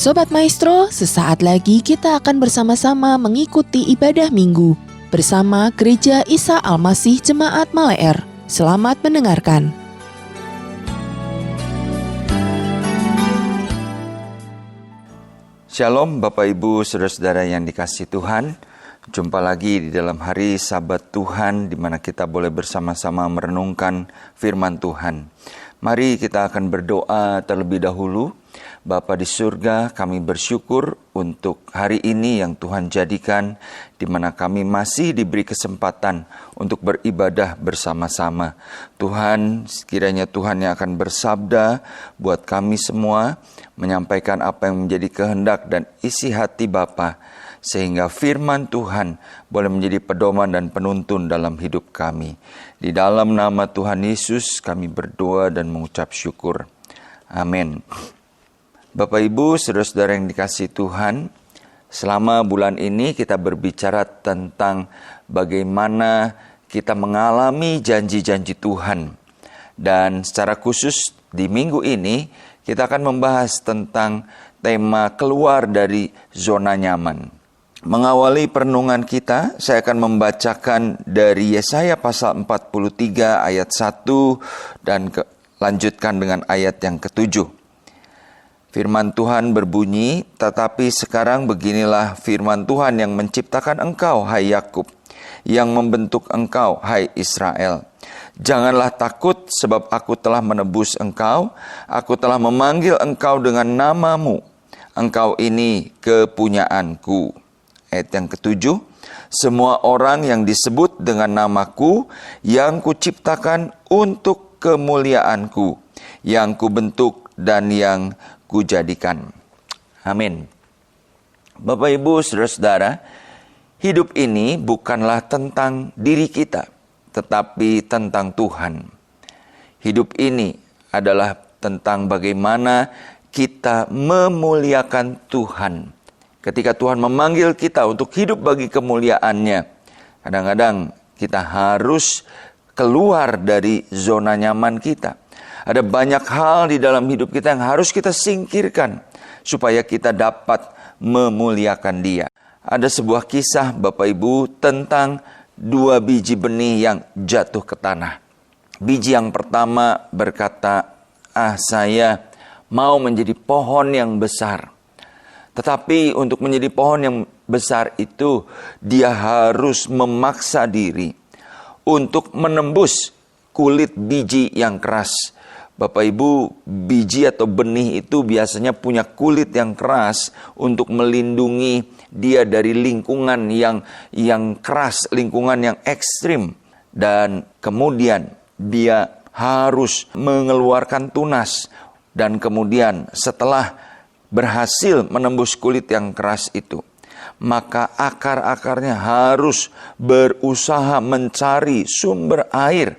Sobat Maestro, sesaat lagi kita akan bersama-sama mengikuti ibadah minggu bersama Gereja Isa Al-Masih Jemaat Maleer. Selamat mendengarkan. Shalom Bapak Ibu Saudara-saudara yang dikasihi Tuhan. Jumpa lagi di dalam hari Sabat Tuhan di mana kita boleh bersama-sama merenungkan firman Tuhan. Mari kita akan berdoa terlebih dahulu. Bapa di surga, kami bersyukur untuk hari ini yang Tuhan jadikan, di mana kami masih diberi kesempatan untuk beribadah bersama-sama. Tuhan, sekiranya Tuhan yang akan bersabda buat kami semua, menyampaikan apa yang menjadi kehendak dan isi hati Bapa, sehingga firman Tuhan boleh menjadi pedoman dan penuntun dalam hidup kami. Di dalam nama Tuhan Yesus kami berdoa dan mengucap syukur. Amin. Bapak Ibu, saudara-saudara yang dikasihi Tuhan, selama bulan ini kita berbicara tentang bagaimana kita mengalami janji-janji Tuhan. Dan secara khusus di minggu ini kita akan membahas tentang tema keluar dari zona nyaman. Mengawali perenungan kita, saya akan membacakan dari Yesaya pasal 43 ayat 1 dan lanjutkan dengan ayat yang ke-7. Firman Tuhan berbunyi, "Tetapi sekarang beginilah firman Tuhan yang menciptakan engkau, hai Yakub, yang membentuk engkau, hai Israel. Janganlah takut, sebab aku telah menebus engkau, aku telah memanggil engkau dengan namamu, engkau ini kepunyaanku." Ayat yang ke-7, "Semua orang yang disebut dengan namaku, yang kuciptakan untuk kemuliaanku, yang kubentuk dan yang kujadikan." Amin. Bapak Ibu Saudara-saudara, hidup ini bukanlah tentang diri kita, tetapi tentang Tuhan. Hidup ini adalah tentang bagaimana kita memuliakan Tuhan. Ketika Tuhan memanggil kita untuk hidup bagi kemuliaan-Nya, kadang-kadang kita harus keluar dari zona nyaman kita. Ada banyak hal di dalam hidup kita yang harus kita singkirkan supaya kita dapat memuliakan Dia. Ada sebuah kisah Bapak Ibu tentang 2 biji benih yang jatuh ke tanah. Biji yang pertama berkata, saya mau menjadi pohon yang besar. Tetapi untuk menjadi pohon yang besar itu, dia harus memaksa diri untuk menembus kulit biji yang keras. Bapak Ibu, biji atau benih itu biasanya punya kulit yang keras untuk melindungi dia dari lingkungan yang keras, lingkungan yang ekstrim. Dan kemudian dia harus mengeluarkan tunas. Dan kemudian setelah berhasil menembus kulit yang keras itu, maka akar-akarnya harus berusaha mencari sumber air.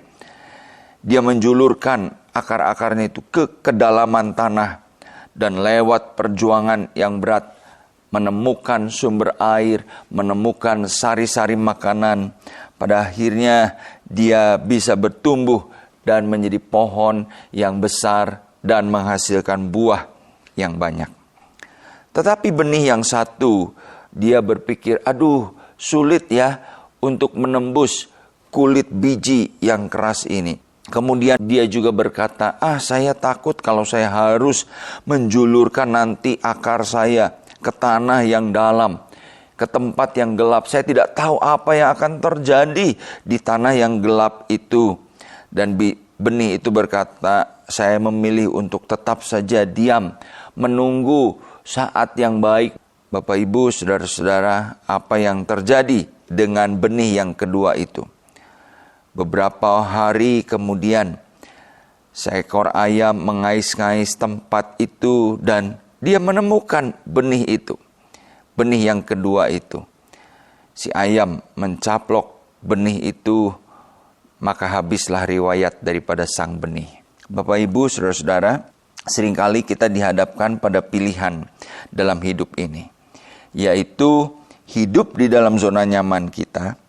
Dia menjulurkan akar-akarnya itu ke kedalaman tanah dan lewat perjuangan yang berat menemukan sumber air, menemukan sari-sari makanan. Pada akhirnya dia bisa bertumbuh dan menjadi pohon yang besar dan menghasilkan buah yang banyak. Tetapi benih yang satu, dia berpikir, sulit ya untuk menembus kulit biji yang keras ini. Kemudian dia juga berkata, saya takut kalau saya harus menjulurkan nanti akar saya ke tanah yang dalam, ke tempat yang gelap. Saya tidak tahu apa yang akan terjadi di tanah yang gelap itu. Dan benih itu berkata, saya memilih untuk tetap saja diam, menunggu saat yang baik. Bapak Ibu, saudara-saudara, apa yang terjadi dengan benih yang kedua itu? Beberapa hari kemudian, seekor ayam mengais-ngais tempat itu dan dia menemukan benih itu. Benih yang kedua itu. Si ayam mencaplok benih itu, maka habislah riwayat daripada sang benih. Bapak Ibu, saudara-saudara, seringkali kita dihadapkan pada pilihan dalam hidup ini, yaitu hidup di dalam zona nyaman kita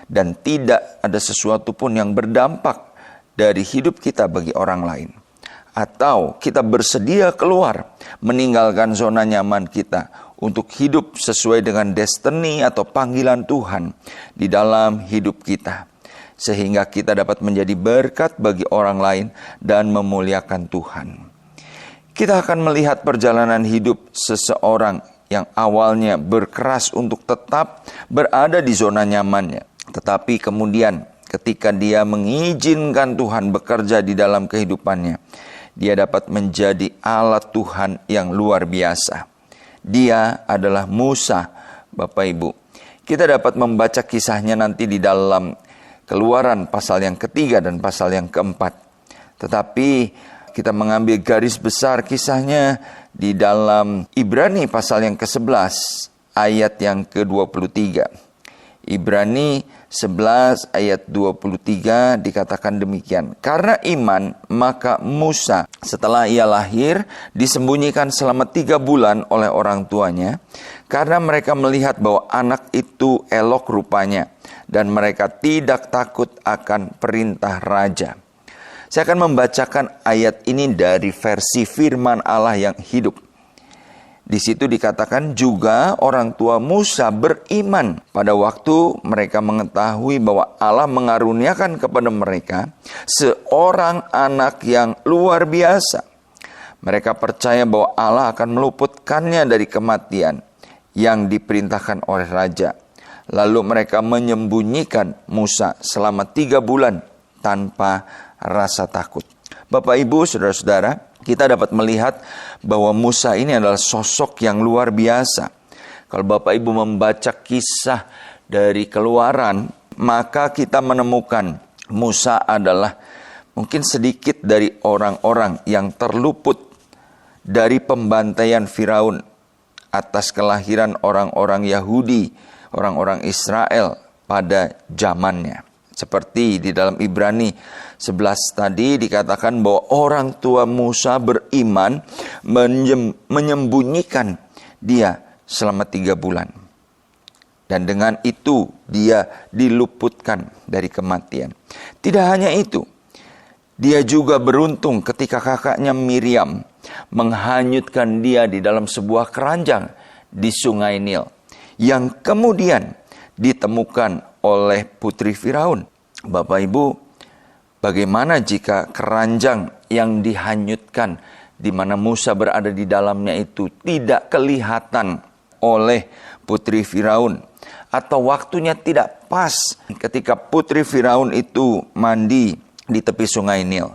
dan tidak ada sesuatu pun yang berdampak dari hidup kita bagi orang lain. Atau kita bersedia keluar, meninggalkan zona nyaman kita untuk hidup sesuai dengan destiny atau panggilan Tuhan di dalam hidup kita. Sehingga kita dapat menjadi berkat bagi orang lain dan memuliakan Tuhan. Kita akan melihat perjalanan hidup seseorang yang awalnya berkeras untuk tetap berada di zona nyamannya. Tetapi kemudian ketika dia mengizinkan Tuhan bekerja di dalam kehidupannya, dia dapat menjadi alat Tuhan yang luar biasa. Dia adalah Musa, Bapak Ibu. Kita dapat membaca kisahnya nanti di dalam Keluaran pasal yang ketiga dan pasal yang keempat. Tetapi kita mengambil garis besar kisahnya di dalam Ibrani pasal yang ke-11 ayat yang ke-23. Ibrani 11 ayat 23 dikatakan demikian. Karena iman, maka Musa setelah ia lahir disembunyikan selama 3 bulan oleh orang tuanya. Karena mereka melihat bahwa anak itu elok rupanya. Dan mereka tidak takut akan perintah raja. Saya akan membacakan ayat ini dari versi firman Allah yang hidup. Di situ dikatakan juga orang tua Musa beriman pada waktu mereka mengetahui bahwa Allah mengaruniakan kepada mereka seorang anak yang luar biasa. Mereka percaya bahwa Allah akan meluputkannya dari kematian yang diperintahkan oleh raja. Lalu mereka menyembunyikan Musa selama 3 bulan tanpa rasa takut. Bapak, Ibu, saudara-saudara, kita dapat melihat bahwa Musa ini adalah sosok yang luar biasa. Kalau Bapak Ibu membaca kisah dari Keluaran, maka kita menemukan Musa adalah mungkin sedikit dari orang-orang yang terluput dari pembantaian Firaun atas kelahiran orang-orang Yahudi, orang-orang Israel pada zamannya. Seperti di dalam Ibrani 11 tadi dikatakan bahwa orang tua Musa beriman menyembunyikan dia selama 3 bulan. Dan dengan itu dia diluputkan dari kematian. Tidak hanya itu, dia juga beruntung ketika kakaknya Miriam menghanyutkan dia di dalam sebuah keranjang di Sungai Nil, yang kemudian ditemukan oleh putri Firaun. Bapak Ibu, bagaimana jika keranjang yang dihanyutkan di mana Musa berada di dalamnya itu tidak kelihatan oleh putri Firaun, atau waktunya tidak pas ketika putri Firaun itu mandi di tepi Sungai Nil?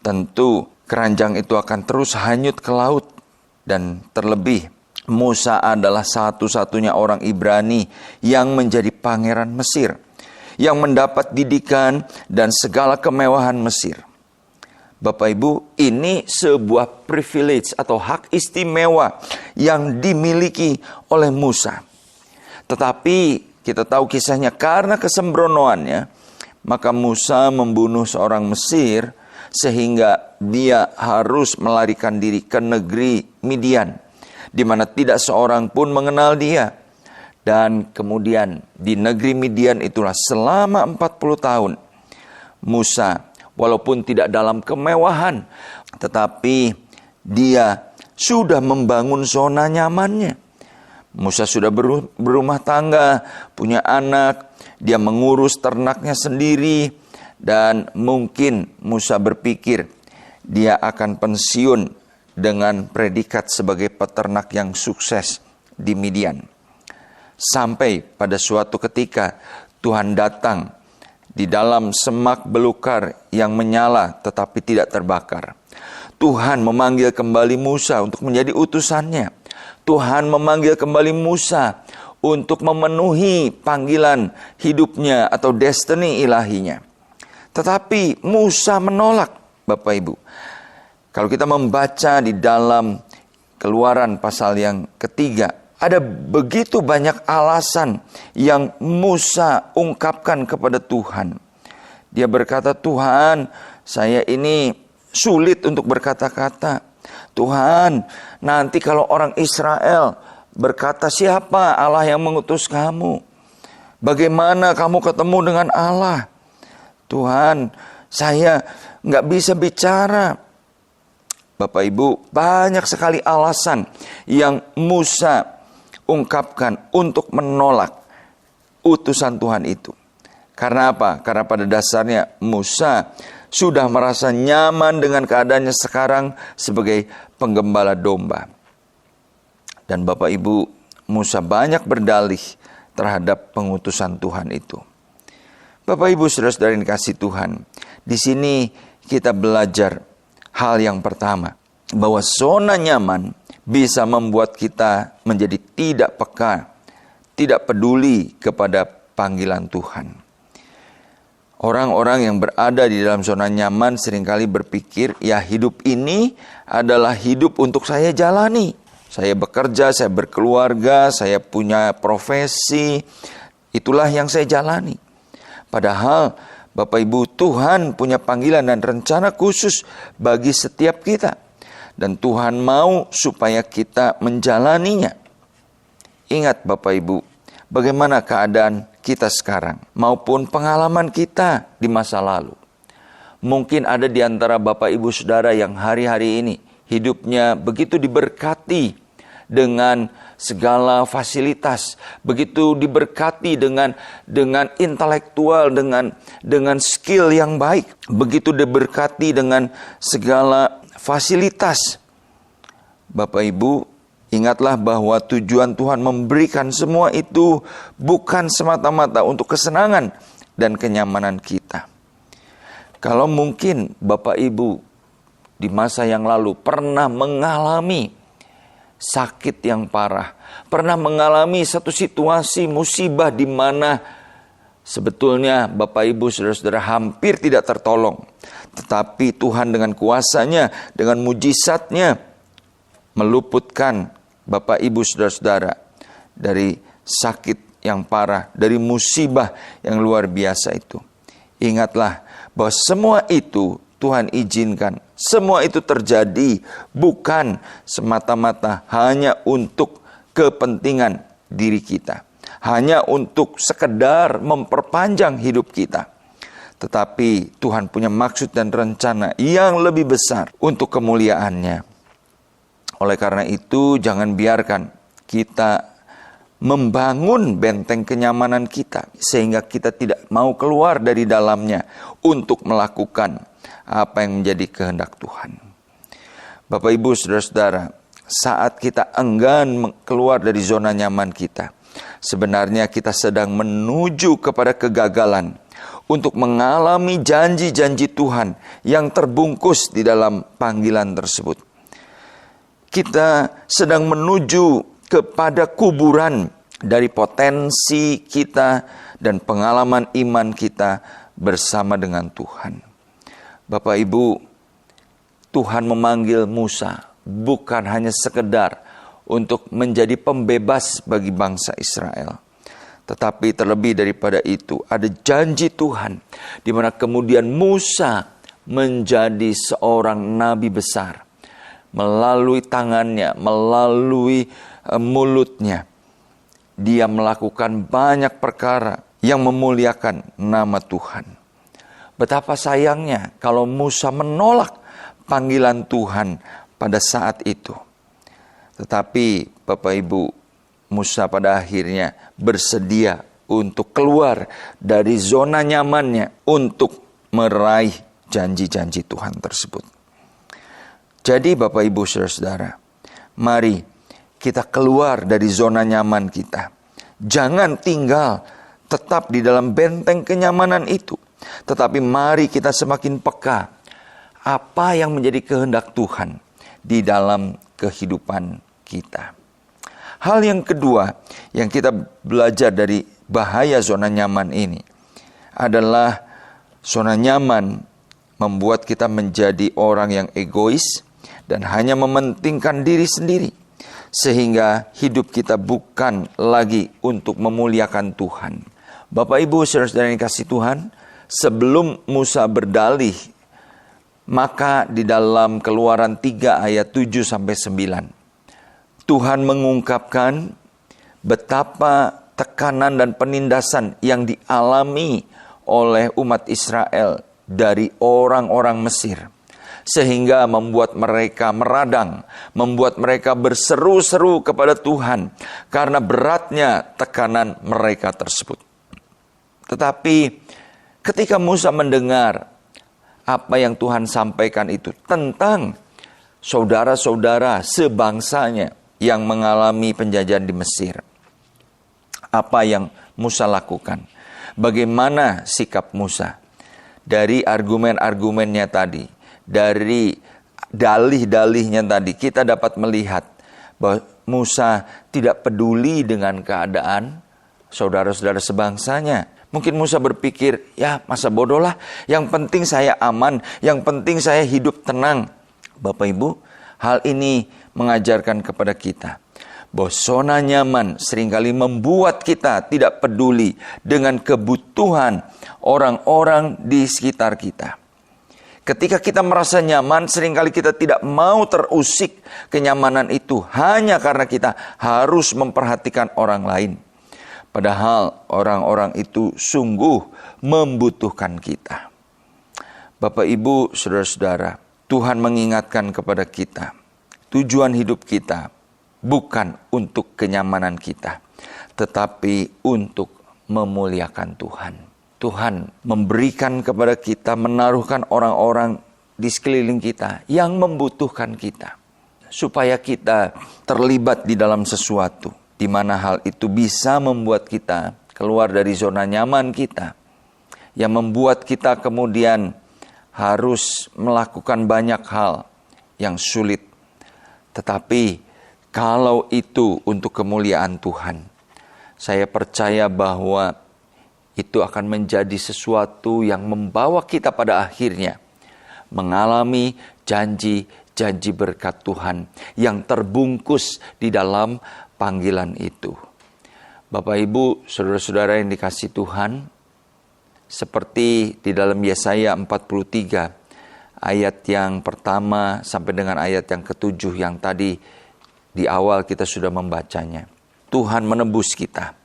Tentu keranjang itu akan terus hanyut ke laut. Dan terlebih Musa adalah satu-satunya orang Ibrani yang menjadi pangeran Mesir, yang mendapat didikan dan segala kemewahan Mesir. Bapak Ibu, ini sebuah privilege atau hak istimewa yang dimiliki oleh Musa. Tetapi kita tahu kisahnya, karena kesembronoannya, maka Musa membunuh seorang Mesir sehingga dia harus melarikan diri ke negeri Midian, di mana tidak seorang pun mengenal dia. Dan kemudian di negeri Midian itulah selama 40 tahun Musa, walaupun tidak dalam kemewahan, tetapi dia sudah membangun zona nyamannya. Musa sudah berumah tangga, punya anak, dia mengurus ternaknya sendiri. Dan mungkin Musa berpikir dia akan pensiun dengan predikat sebagai peternak yang sukses di Midian. Sampai pada suatu ketika Tuhan datang di dalam semak belukar yang menyala tetapi tidak terbakar. Tuhan memanggil kembali Musa untuk menjadi utusannya. Tuhan memanggil kembali Musa untuk memenuhi panggilan hidupnya atau destiny ilahinya. Tetapi Musa menolak, Bapak Ibu. Kalau kita membaca di dalam Keluaran pasal yang ketiga, ada begitu banyak alasan yang Musa ungkapkan kepada Tuhan. Dia berkata, Tuhan, saya ini sulit untuk berkata-kata. Tuhan, nanti kalau orang Israel berkata, siapa Allah yang mengutus kamu? Bagaimana kamu ketemu dengan Allah? Tuhan, saya nggak bisa bicara. Bapak Ibu, banyak sekali alasan yang Musa ungkapkan untuk menolak utusan Tuhan itu. Karena apa? Karena pada dasarnya Musa sudah merasa nyaman dengan keadaannya sekarang sebagai penggembala domba. Dan Bapak Ibu, Musa banyak berdalih terhadap pengutusan Tuhan itu. Bapak Ibu saudara-saudara yang dikasihi Tuhan, di sini kita belajar hal yang pertama, bahwa zona nyaman bisa membuat kita menjadi tidak peka, tidak peduli kepada panggilan Tuhan. Orang-orang yang berada di dalam zona nyaman seringkali berpikir, ya hidup ini adalah hidup untuk saya jalani. Saya bekerja, saya berkeluarga, saya punya profesi, itulah yang saya jalani. Padahal Bapak Ibu, Tuhan punya panggilan dan rencana khusus bagi setiap kita. Dan Tuhan mau supaya kita menjalaninya. Ingat Bapak Ibu, bagaimana keadaan kita sekarang maupun pengalaman kita di masa lalu. Mungkin ada di antara Bapak Ibu Saudara yang hari-hari ini hidupnya begitu diberkati dengan segala fasilitas, begitu diberkati dengan intelektual, dengan skill yang baik, begitu diberkati dengan segala fasilitas. Bapak Ibu, ingatlah bahwa tujuan Tuhan memberikan semua itu bukan semata-mata untuk kesenangan dan kenyamanan kita. Kalau mungkin Bapak Ibu di masa yang lalu pernah mengalami sakit yang parah, pernah mengalami satu situasi musibah di mana sebetulnya Bapak Ibu saudara-saudara hampir tidak tertolong. Tetapi Tuhan dengan kuasa-Nya, dengan mujizat-Nya meluputkan Bapak Ibu saudara-saudara dari sakit yang parah, dari musibah yang luar biasa itu. Ingatlah bahwa semua itu Tuhan izinkan. Semua itu terjadi bukan semata-mata hanya untuk kepentingan diri kita. Hanya untuk sekedar memperpanjang hidup kita. Tetapi Tuhan punya maksud dan rencana yang lebih besar untuk kemuliaan-Nya. Oleh karena itu jangan biarkan kita membangun benteng kenyamanan kita sehingga kita tidak mau keluar dari dalamnya untuk melakukan apa yang menjadi kehendak Tuhan. Bapak Ibu saudara-saudara, saat kita enggan keluar dari zona nyaman kita, sebenarnya kita sedang menuju kepada kegagalan untuk mengalami janji-janji Tuhan yang terbungkus di dalam panggilan tersebut. Kita sedang menuju kepada kuburan dari potensi kita dan pengalaman iman kita bersama dengan Tuhan. Bapak Ibu, Tuhan memanggil Musa bukan hanya sekedar untuk menjadi pembebas bagi bangsa Israel. Tetapi terlebih daripada itu, ada janji Tuhan di mana kemudian Musa menjadi seorang nabi besar. Melalui tangannya, melalui mulutnya, dia melakukan banyak perkara yang memuliakan nama Tuhan. Betapa sayangnya kalau Musa menolak panggilan Tuhan pada saat itu. Tetapi Bapak Ibu, Musa pada akhirnya bersedia untuk keluar dari zona nyamannya untuk meraih janji-janji Tuhan tersebut. Jadi Bapak Ibu saudara-saudara, mari kita keluar dari zona nyaman kita. Jangan tinggal tetap di dalam benteng kenyamanan itu. Tetapi mari kita semakin peka apa yang menjadi kehendak Tuhan di dalam kehidupan kita. Hal yang kedua yang kita belajar dari bahaya zona nyaman ini adalah zona nyaman membuat kita menjadi orang yang egois dan hanya mementingkan diri sendiri. Sehingga hidup kita bukan lagi untuk memuliakan Tuhan. Bapak Ibu saudara-saudara yang dikasihi Tuhan, sebelum Musa berdalih, maka di dalam Keluaran 3 ayat 7-9, Tuhan mengungkapkan betapa tekanan dan penindasan yang dialami oleh umat Israel dari orang-orang Mesir. sehingga membuat mereka meradang, membuat mereka berseru-seru kepada Tuhan karena beratnya tekanan mereka tersebut. Tetapi ketika Musa mendengar apa yang Tuhan sampaikan itu tentang saudara-saudara sebangsanya yang mengalami penjajahan di Mesir, apa yang Musa lakukan? Bagaimana sikap Musa? Dari argumen-argumennya tadi, dari dalih-dalihnya tadi, kita dapat melihat bahwa Musa tidak peduli dengan keadaan saudara-saudara sebangsanya. Mungkin Musa berpikir, ya masa bodoh lah, yang penting saya aman, yang penting saya hidup tenang. Bapak Ibu, hal ini mengajarkan kepada kita bahwa zona nyaman seringkali membuat kita tidak peduli dengan kebutuhan orang-orang di sekitar kita. Ketika kita merasa nyaman, seringkali kita tidak mau terusik kenyamanan itu hanya karena kita harus memperhatikan orang lain. Padahal orang-orang itu sungguh membutuhkan kita. Bapak, Ibu, saudara-saudara, Tuhan mengingatkan kepada kita, tujuan hidup kita bukan untuk kenyamanan kita, tetapi untuk memuliakan Tuhan. Tuhan memberikan kepada kita, menaruhkan orang-orang di sekeliling kita yang membutuhkan kita, supaya kita terlibat di dalam sesuatu, di mana hal itu bisa membuat kita keluar dari zona nyaman kita, yang membuat kita kemudian harus melakukan banyak hal yang sulit. Tetapi kalau itu untuk kemuliaan Tuhan, saya percaya bahwa itu akan menjadi sesuatu yang membawa kita pada akhirnya mengalami janji-janji berkat Tuhan yang terbungkus di dalam panggilan itu. Bapak, Ibu, saudara-saudara yang dikasihi Tuhan, seperti di dalam Yesaya 43, ayat yang pertama sampai dengan ayat yang ke-7 yang tadi di awal kita sudah membacanya. Tuhan menebus kita.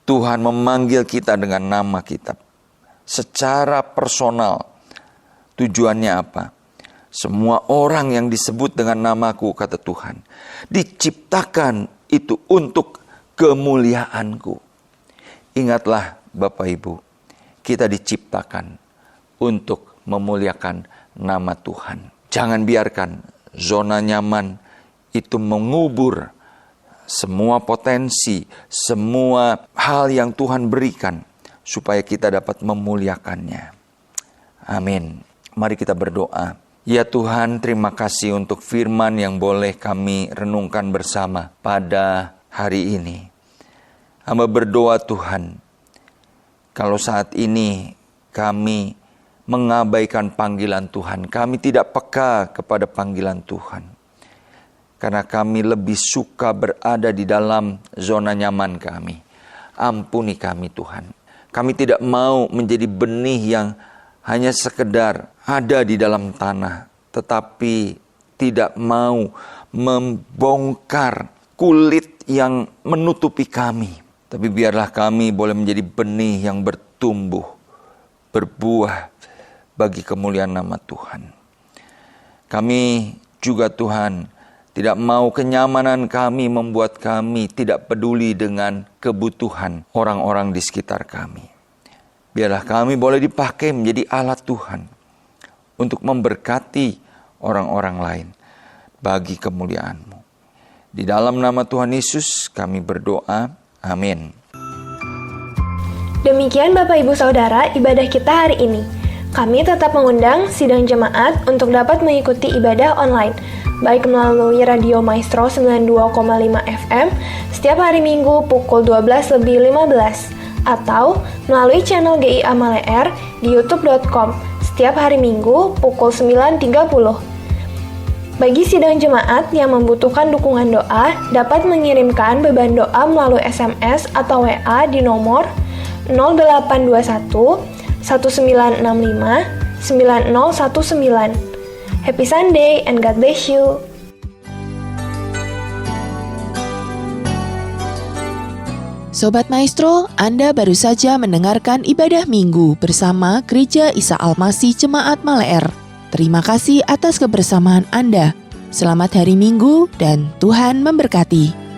Tuhan memanggil kita dengan nama kita. Secara personal. Tujuannya apa? Semua orang yang disebut dengan namaku, kata Tuhan, diciptakan itu untuk kemuliaanku. Ingatlah Bapak Ibu, kita diciptakan untuk memuliakan nama Tuhan. Jangan biarkan zona nyaman itu mengubur semua potensi, semua hal yang Tuhan berikan, supaya kita dapat memuliakannya. Amin. Mari kita berdoa. Ya Tuhan, terima kasih untuk firman yang boleh kami renungkan bersama pada hari ini. Hamba berdoa Tuhan, kalau saat ini kami mengabaikan panggilan Tuhan, kami tidak peka kepada panggilan Tuhan, karena kami lebih suka berada di dalam zona nyaman kami. Ampuni kami Tuhan. Kami tidak mau menjadi benih yang hanya sekedar ada di dalam tanah, tetapi tidak mau membongkar kulit yang menutupi kami. Tapi biarlah kami boleh menjadi benih yang bertumbuh, berbuah bagi kemuliaan nama Tuhan. Kami juga Tuhan, tidak mau kenyamanan kami membuat kami tidak peduli dengan kebutuhan orang-orang di sekitar kami. Biarlah kami boleh dipakai menjadi alat Tuhan untuk memberkati orang-orang lain bagi kemuliaan-Mu. Di dalam nama Tuhan Yesus kami berdoa. Amin. Demikian Bapak Ibu Saudara ibadah kita hari ini. Kami tetap mengundang sidang jemaat untuk dapat mengikuti ibadah online, baik melalui Radio Maestro 92,5 FM setiap hari Minggu pukul 12:15 atau melalui channel GIA Maleer di youtube.com setiap hari Minggu pukul 9.30. Bagi sidang jemaat yang membutuhkan dukungan doa, dapat mengirimkan beban doa melalui SMS atau WA di nomor 0821 1965 9019. Happy Sunday and God bless you. Sobat Maestro, Anda baru saja mendengarkan ibadah minggu bersama Gereja Isa Almasih Jemaat Maleer. Terima kasih atas kebersamaan Anda. Selamat hari Minggu dan Tuhan memberkati.